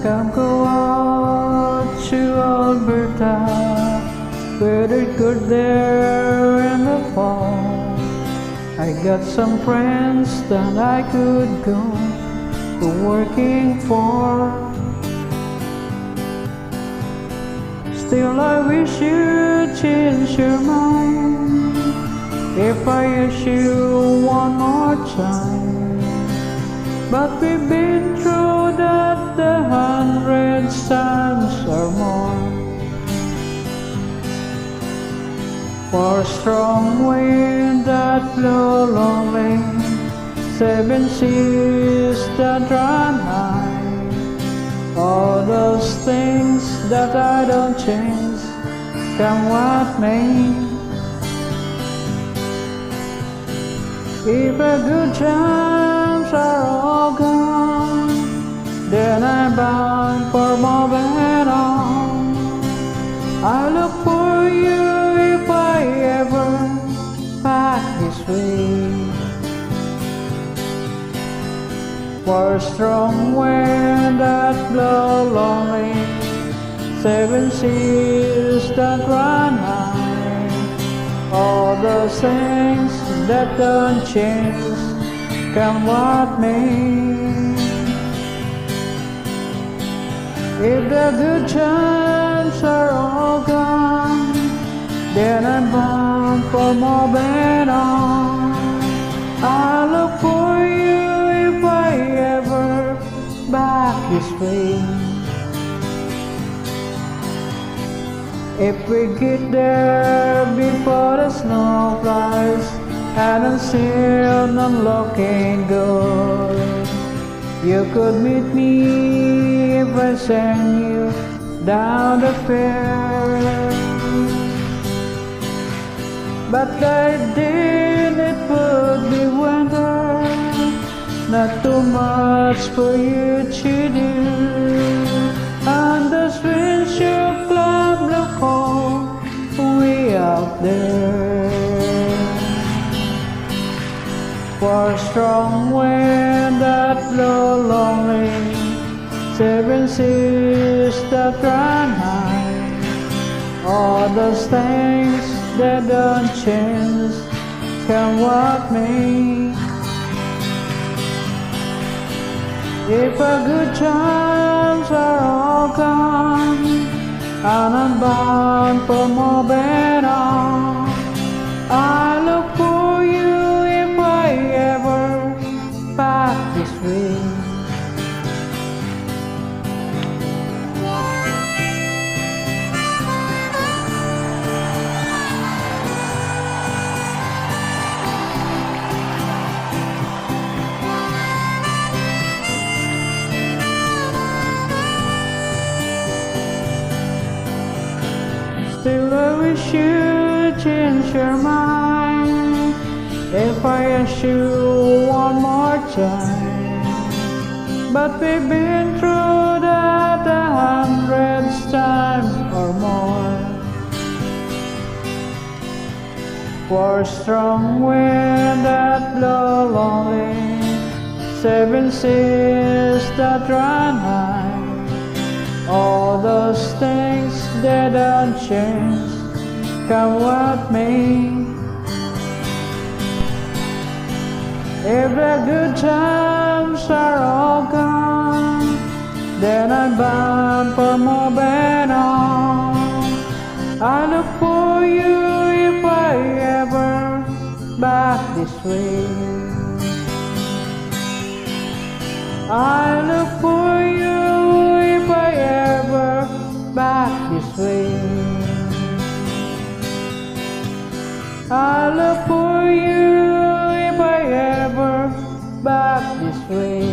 Come go out to Alberta, weather good there in the fall. I got some friends that I could go to working for. Still I wish you'd change your mind if I ask you one more time. But we've been through that 100 times or more. For strong wind that blow lonely, 7 seas that run high, all those things that I don't change, come what may. If a good times are all gone, then I'm bound for moving on. I look for you if I ever pass this way. For strong wind that blow lonely, 7 seas that run high, all those things that don't change, come what may. If the good times are all gone, then I'm bound for moving on. I look for you if I ever back this way. If we get there before the snow flies and unsealed and looking good, you could meet me if I send you down the fair. But I did, it would be winter, not too much for you to do. And the swings you climb the cold way out there. For strong wind that blow lonely, 7 seas that run high, all those things that don't change, come what may. If a good times are all gone, and I'm bound for moving on, I look for you if I ever pass this way. Still I wish you'd change your mind if I ask you one more time. But we've been through that 100 times or more. For strong wind that blow lonely, 7 seas that run high, all those things that don't change, come what may. If the good times are all gone, then I'm bound for moving on. I look for you if I ever back this way. I look for you if I ever back this way. I look for you if I ever back this way.